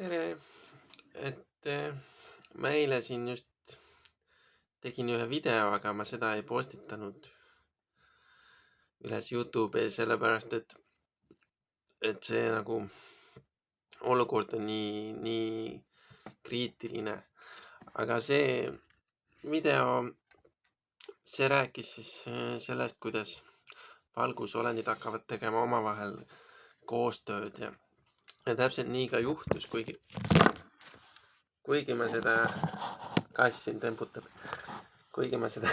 tere! Ma eile siin just tegin ühe video, aga ma seda ei postitanud üles YouTube'i, sellepärast et see nagu olukord on nii kriitiline. Aga see video, see rääkis siis sellest, kuidas valgusolendid hakkavad tegema omavahel koostööd ja täpselt nii ka juhtus, kuigi ma seda, kass siin temputab, kuigi ma seda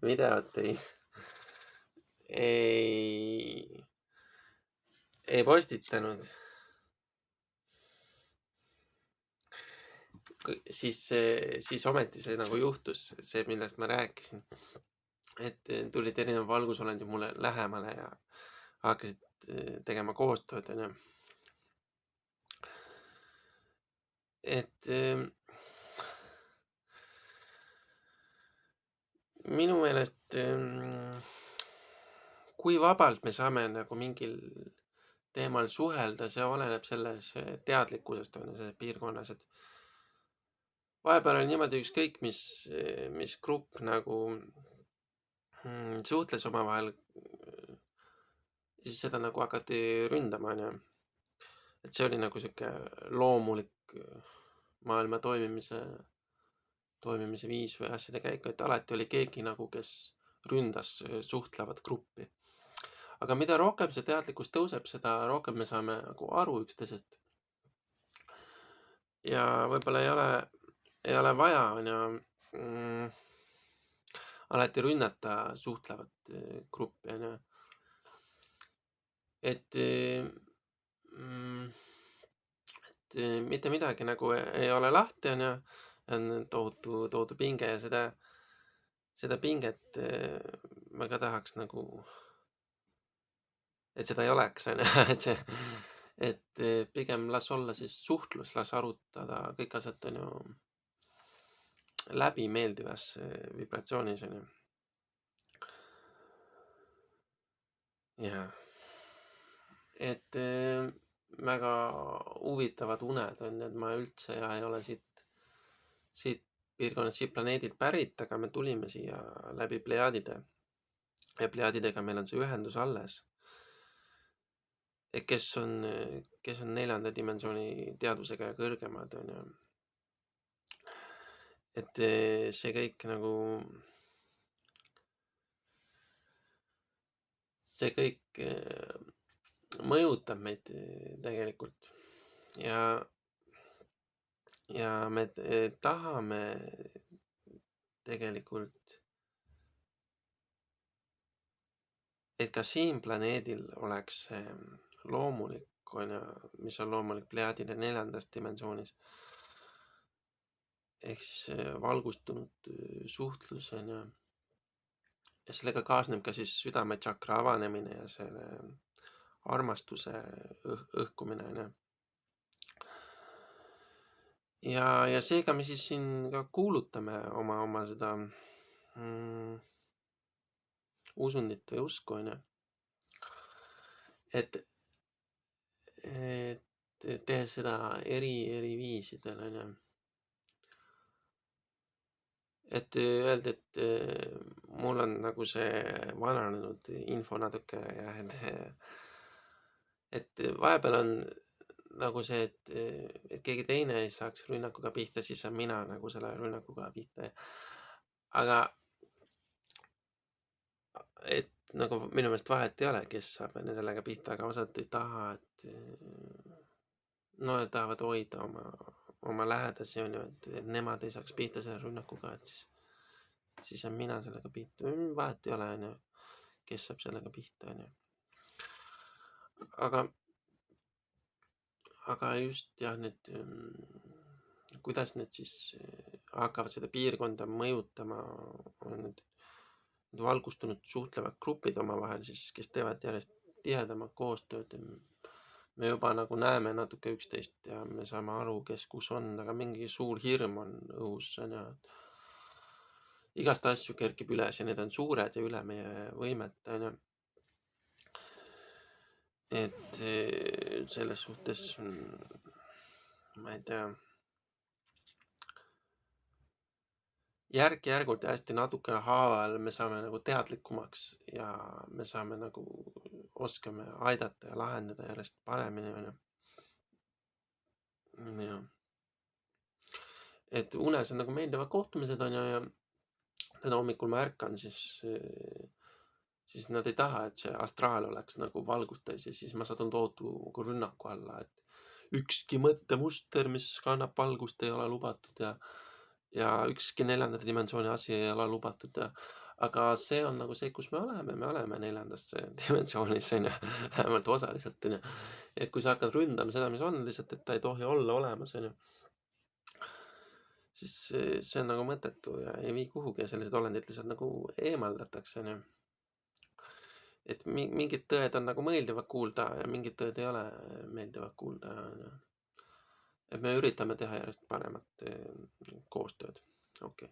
videot ei postitanud, siis ometi see nagu juhtus, see, millest ma rääkisin, et tulid erinevad valgusolendid mulle lähemale ja hakkasid tegema koostööd, onju. Et minu meelest, kui vabalt me saame nagu mingil teemal suhelda, see oleneb selles teadlikkusest, on ju, selles piirkonnas, et vahepeal on niimoodi ükskõik, mis grupp nagu suhtles omavahel, siis seda nagu hakati ründama, on ju. Et see oli nagu sihuke loomulik maailma toimimise viis või asjade käik, et alati oli keegi nagu, kes ründas suhtlevat gruppi. Aga mida rohkem see teadlikkus tõuseb, seda rohkem me saame nagu aru üksteisest. Ja võib-olla ei ole vaja, on ju, alati rünnata suhtlevat gruppi, on ju. Et mitte midagi nagu ei ole lahti, on ju, on tohutu pinge ja seda pinget ma ka tahaks nagu, et seda ei oleks, on ju, et pigem las olla siis suhtlus, las arutada kõik asjad, on ju, läbi meeldivas vibratsioonis, on ju. Jah. Et väga huvitavad uned on, et ma üldse ei ole siit piirkonnast, siit planeedilt pärit, aga me tulime siia läbi Plejaadide ja Plejaadidega meil on see ühendus alles. Et kes on 4. dimensiooni teadvusega ja kõrgemad, on ju. Et see kõik nagu, see kõik mõjutab meid tegelikult ja me tahame tegelikult, et ka siin planeedil oleks see loomulik, on ju, mis on loomulik Plejaadide 4. dimensioonis. Ehk siis valgustunud suhtlus, on ju. Ja sellega kaasneb ka siis südametšakra avanemine ja selle armastuse õhkumine, on ju. Ja seega me siis siin ka kuulutame oma seda usundit või usku, on ju. Et tehes seda eri viisidel, on ju. Et öelda, et mul on nagu see vananenud info natuke ja et vahepeal on nagu see, et keegi teine ei saaks rünnakuga pihta, siis on mina nagu selle rünnakuga pihta. Aga et nagu minu meelest vahet ei ole, kes saab sellega pihta, aga osad ei taha, et nad tahavad hoida oma lähedasi, on ju, et nemad ei saaks pihta selle rünnakuga, et siis on mina sellega pihta. Vahet ei ole, on ju, kes saab sellega pihta, on ju. Aga just jah, kuidas need siis hakkavad seda piirkonda mõjutama, on need valgustunud suhtlevad grupid omavahel siis, kes teevad järjest tihedamat koostööd. Me juba nagu näeme natuke üksteist ja me saame aru, kes kus on, aga mingi suur hirm on õhus, on ju. Igast asju kerkib üles ja need on suured ja üle meie võimete, on ju. Et selles suhtes ma ei tea, järk-järgult ja hästi natukene haaval me saame nagu teadlikumaks ja me saame nagu, oskame aidata ja lahendada järjest paremini, onju. Jah. Et unes on nagu meeldivad kohtumised, onju, ja täna hommikul ma ärkan, siis nad ei taha, et see astraal oleks nagu valgust täis ja siis ma satun tohutu rünnaku alla, et ükski mõttemuster, mis kannab valgust, ei ole lubatud ja ükski neljanda dimensiooni asi ei ole lubatud ja aga see on nagu see, kus me oleme neljandas dimensioonis, onju, vähemalt osaliselt, onju. Et kui sa hakkad ründama seda, mis on, lihtsalt, et ta ei tohi olla olemas, onju, siis see on nagu mõttetu ja ei vii kuhugi ja sellised olendid lihtsalt nagu eemaldatakse, onju. Et mingid tõed on nagu meeldivad kuulda ja mingid tõed ei ole meeldivad kuulda, onju. Et me üritame teha järjest paremat koostööd. Okei.